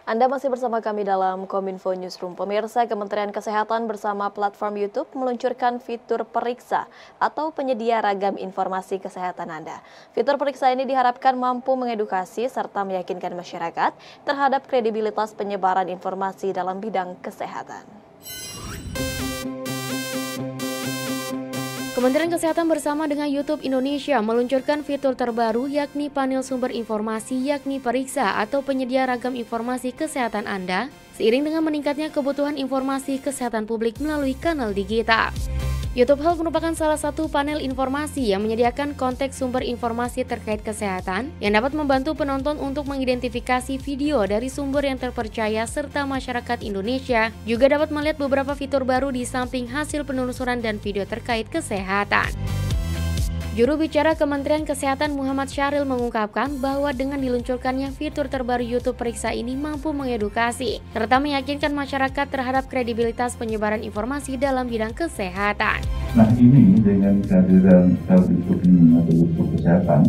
Anda masih bersama kami dalam Kominfo Newsroom. Pemirsa, Kementerian Kesehatan bersama platform YouTube meluncurkan fitur periksa atau penyedia ragam informasi kesehatan Anda. Fitur periksa ini diharapkan mampu mengedukasi serta meyakinkan masyarakat terhadap kredibilitas penyebaran informasi dalam bidang kesehatan. Kementerian Kesehatan bersama dengan YouTube Indonesia meluncurkan fitur terbaru yakni panel sumber informasi yakni periksa atau penyedia ragam informasi kesehatan Anda seiring dengan meningkatnya kebutuhan informasi kesehatan publik melalui kanal digital. YouTube Health merupakan salah satu panel informasi yang menyediakan konteks sumber informasi terkait kesehatan yang dapat membantu penonton untuk mengidentifikasi video dari sumber yang terpercaya serta masyarakat Indonesia juga dapat melihat beberapa fitur baru di samping hasil penelusuran dan video terkait kesehatan. Juru bicara Kementerian Kesehatan Muhammad Syahril mengungkapkan bahwa dengan diluncurkannya fitur terbaru YouTube Periksa ini mampu mengedukasi serta meyakinkan masyarakat terhadap kredibilitas penyebaran informasi dalam bidang kesehatan. Nah, ini dengan kehadiran YouTube ini atau YouTube Kesehatan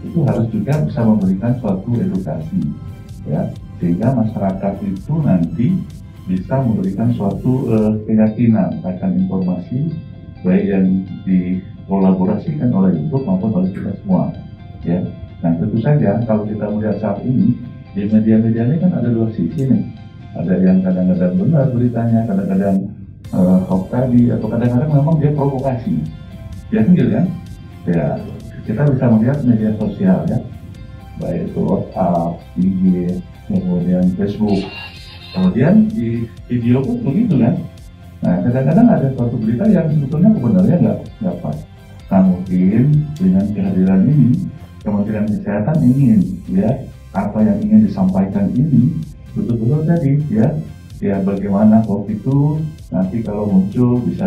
itu harus juga bisa memberikan suatu edukasi, ya, sehingga masyarakat itu nanti bisa memberikan suatu keyakinan akan informasi baik yang dikolaborasikan oleh YouTube maupun oleh kita semua, ya. Nah, tentu saja kalau kita melihat saat ini di media-media ini kan ada dua sisi nih, ada yang kadang-kadang benar beritanya, kadang-kadang hoax tadi, atau kadang-kadang memang dia provokasi, ya kan? Ya, kita bisa melihat media sosial, ya, baik itu WhatsApp, IG, kemudian Facebook, kemudian di video pun begitu kan. Nah, kadang-kadang ada suatu berita yang sebetulnya kebenarannya nggak pas. Nah, mungkin dengan kehadiran ini, Kementerian Kesehatan ingin, ya, apa yang ingin disampaikan ini betul-betul tadi, ya bagaimana hoax itu nanti kalau muncul bisa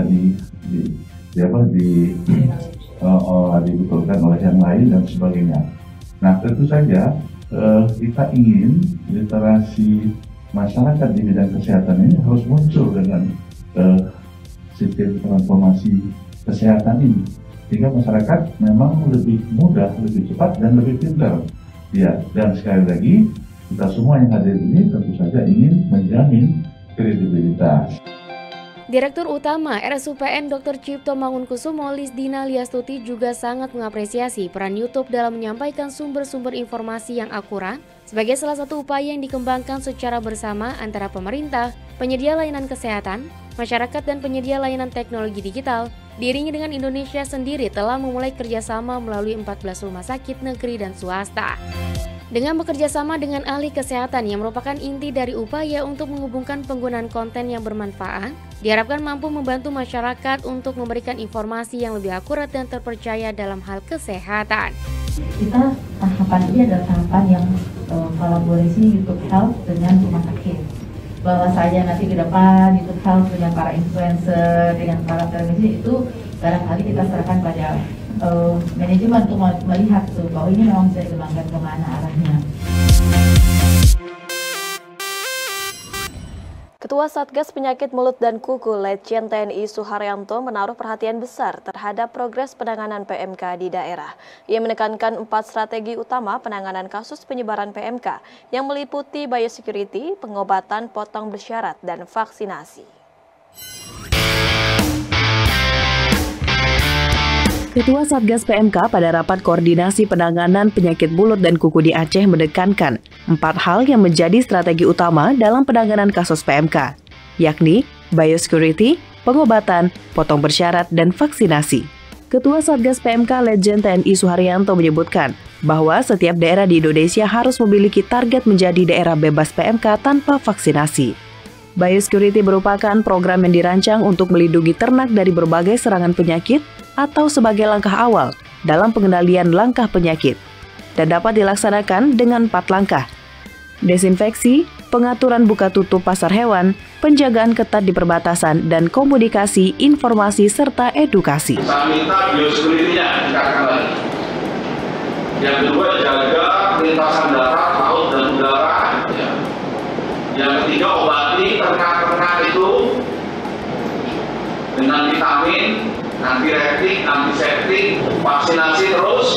dibetulkan oleh yang lain dan sebagainya. Nah, tentu saja kita ingin literasi masyarakat di bidang kesehatan ini harus muncul dengan sistem transformasi kesehatan ini, sehingga masyarakat memang lebih mudah, lebih cepat, dan lebih pintar. Ya, dan sekali lagi kita semua yang hadir ini tentu saja ingin menjamin kredibilitas. Direktur Utama RSUPN Dr. Cipto Mangunkusumo Lisdina Liastuti juga sangat mengapresiasi peran YouTube dalam menyampaikan sumber-sumber informasi yang akurat sebagai salah satu upaya yang dikembangkan secara bersama antara pemerintah, penyedia layanan kesehatan, masyarakat dan penyedia layanan teknologi digital. Diiringi dengan Indonesia sendiri telah memulai kerjasama melalui 14 rumah sakit negeri dan swasta. Dengan bekerja sama dengan ahli kesehatan yang merupakan inti dari upaya untuk menghubungkan penggunaan konten yang bermanfaat, diharapkan mampu membantu masyarakat untuk memberikan informasi yang lebih akurat dan terpercaya dalam hal kesehatan. Kita tahapan ini adalah tahapan yang kolaborasi YouTube Health dengan rumah sakit. Bahwa saja nanti ke depan YouTube Health dengan para influencer, dengan para televisi itu barangkali kita serahkan pada manajemen untuk melihat tuh bahwa ini memang bisa dikembangkan kemana arahnya. Ketua Satgas Penyakit Mulut dan Kuku Letjen TNI Suharyanto menaruh perhatian besar terhadap progres penanganan PMK di daerah. Ia menekankan 4 strategi utama penanganan kasus penyebaran PMK yang meliputi biosecurity, pengobatan potong bersyarat, dan vaksinasi. Ketua Satgas PMK pada rapat koordinasi penanganan penyakit mulut dan kuku di Aceh menekankan 4 hal yang menjadi strategi utama dalam penanganan kasus PMK, yakni biosecurity, pengobatan, potong bersyarat, dan vaksinasi. Ketua Satgas PMK Letjen TNI Suharyanto menyebutkan bahwa setiap daerah di Indonesia harus memiliki target menjadi daerah bebas PMK tanpa vaksinasi. Biosecurity merupakan program yang dirancang untuk melindungi ternak dari berbagai serangan penyakit atau sebagai langkah awal dalam pengendalian langkah penyakit dan dapat dilaksanakan dengan 4 langkah: desinfeksi, pengaturan buka tutup pasar hewan, penjagaan ketat di perbatasan, dan komunikasi, informasi, serta edukasi. Saya minta biosecurity-nya ditingkatkan lagi. Yang kedua, jaga perlintasan darat, laut, dan udara. Yang ketiga, obati ternak-ternak itu dengan vitamin, antiretik, antiseptik, vaksinasi terus,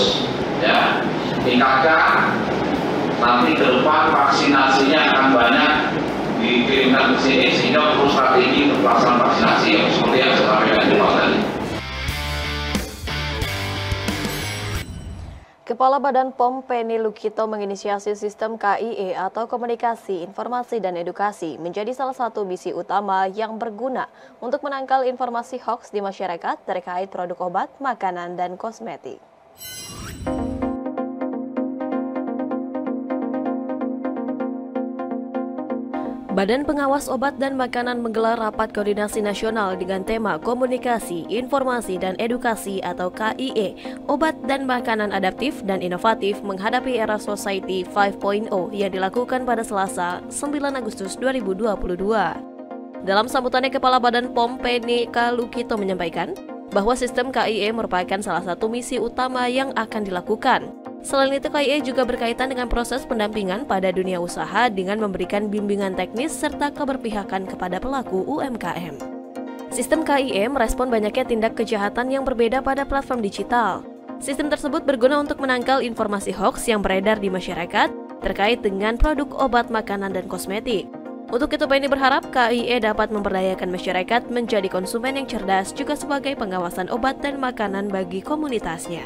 ya, tingkatkan. nanti ke depan vaksinasinya akan banyak dikirimkan ke sini, sehingga perlu strategi untuk pelaksanaan vaksinasi yang seperti yang saya sampaikan di awal tadi. Kepala Badan POM Penny Lukito menginisiasi sistem KIE atau Komunikasi, Informasi, dan Edukasi menjadi salah satu misi utama yang berguna untuk menangkal informasi hoaks di masyarakat terkait produk obat, makanan, dan kosmetik. Badan Pengawas Obat dan Makanan menggelar rapat koordinasi nasional dengan tema Komunikasi, Informasi, dan Edukasi atau KIE, Obat dan Makanan Adaptif dan Inovatif menghadapi era Society 5.0 yang dilakukan pada Selasa, 9 Agustus 2022. Dalam sambutannya, Kepala Badan POM Penny Lukito menyampaikan bahwa sistem KIE merupakan salah satu misi utama yang akan dilakukan. Selain itu, KIE juga berkaitan dengan proses pendampingan pada dunia usaha dengan memberikan bimbingan teknis serta keberpihakan kepada pelaku UMKM. Sistem KIE merespon banyaknya tindak kejahatan yang berbeda pada platform digital. Sistem tersebut berguna untuk menangkal informasi hoaks yang beredar di masyarakat terkait dengan produk obat, makanan, dan kosmetik. Untuk itu, Penny berharap KIE dapat memberdayakan masyarakat menjadi konsumen yang cerdas juga sebagai pengawasan obat dan makanan bagi komunitasnya.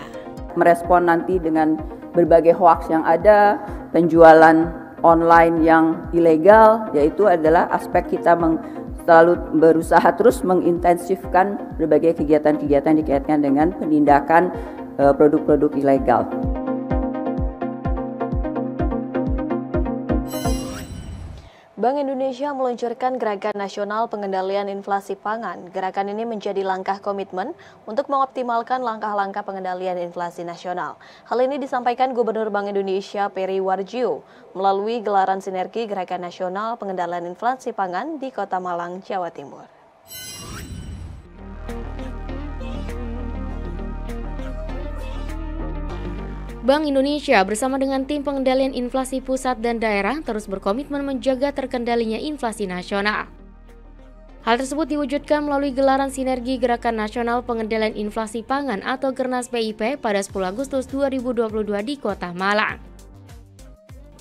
Merespon nanti dengan berbagai hoaks yang ada, penjualan online yang ilegal, yaitu adalah aspek kita selalu berusaha terus mengintensifkan berbagai kegiatan-kegiatan dikaitkan dengan penindakan produk-produk ilegal. Bank Indonesia meluncurkan Gerakan Nasional Pengendalian Inflasi Pangan. Gerakan ini menjadi langkah komitmen untuk mengoptimalkan langkah-langkah pengendalian inflasi nasional. Hal ini disampaikan Gubernur Bank Indonesia Peri Warjio melalui gelaran sinergi Gerakan Nasional Pengendalian Inflasi Pangan di Kota Malang, Jawa Timur. Bank Indonesia bersama dengan tim pengendalian inflasi pusat dan daerah terus berkomitmen menjaga terkendalinya inflasi nasional. Hal tersebut diwujudkan melalui gelaran sinergi Gerakan Nasional Pengendalian Inflasi Pangan atau Gernas PIP pada 10 Agustus 2022 di Kota Malang.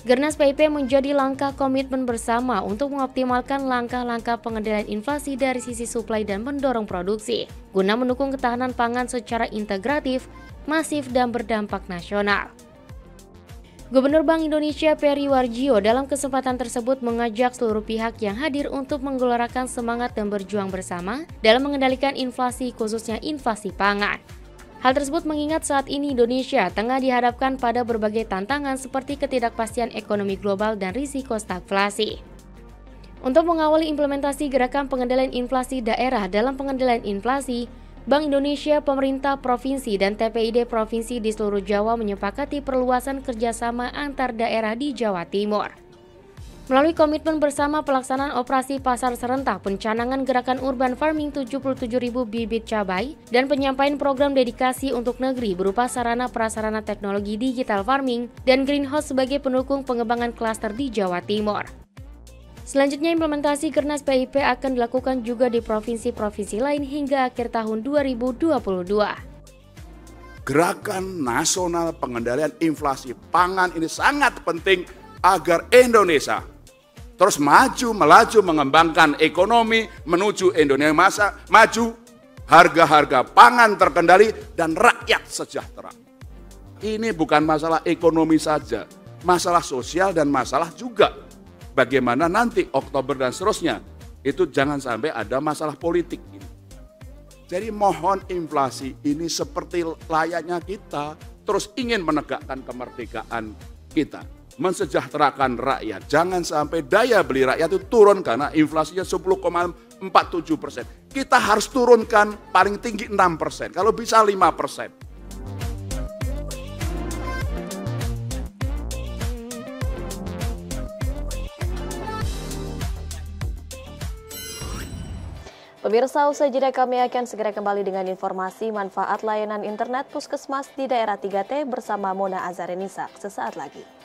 Gernas PIP menjadi langkah komitmen bersama untuk mengoptimalkan langkah-langkah pengendalian inflasi dari sisi suplai dan mendorong produksi, guna mendukung ketahanan pangan secara integratif, masif, dan berdampak nasional. Gubernur Bank Indonesia Peri Warjio dalam kesempatan tersebut mengajak seluruh pihak yang hadir untuk menggelorakan semangat dan berjuang bersama dalam mengendalikan inflasi, khususnya inflasi pangan. Hal tersebut mengingat saat ini Indonesia tengah dihadapkan pada berbagai tantangan seperti ketidakpastian ekonomi global dan risiko stagflasi. Untuk mengawali implementasi gerakan pengendalian inflasi daerah dalam pengendalian inflasi, Bank Indonesia, pemerintah provinsi, dan TPID provinsi di seluruh Jawa menyepakati perluasan kerjasama antar daerah di Jawa Timur. Melalui komitmen bersama pelaksanaan operasi pasar serentak, pencanangan gerakan urban farming 77.000 bibit cabai, dan penyampaian program dedikasi untuk negeri berupa sarana prasarana teknologi digital farming dan greenhouse sebagai pendukung pengembangan klaster di Jawa Timur. Selanjutnya, implementasi Gernas PIP akan dilakukan juga di provinsi-provinsi lain hingga akhir tahun 2022. Gerakan Nasional Pengendalian Inflasi Pangan ini sangat penting agar Indonesia terus melaju mengembangkan ekonomi menuju Indonesia maju, harga-harga pangan terkendali, dan rakyat sejahtera. Ini bukan masalah ekonomi saja, masalah sosial dan masalah juga bagaimana nanti Oktober dan seterusnya, itu jangan sampai ada masalah politik ini. Jadi mohon inflasi ini seperti layaknya kita terus ingin menegakkan kemerdekaan kita, mensejahterakan rakyat. Jangan sampai daya beli rakyat itu turun karena inflasinya 10,47%. Kita harus turunkan paling tinggi 6%, kalau bisa 5%. Pemirsa, usai jeda kami akan segera kembali dengan informasi manfaat layanan internet puskesmas di daerah 3T bersama Mona Azarenisa sesaat lagi.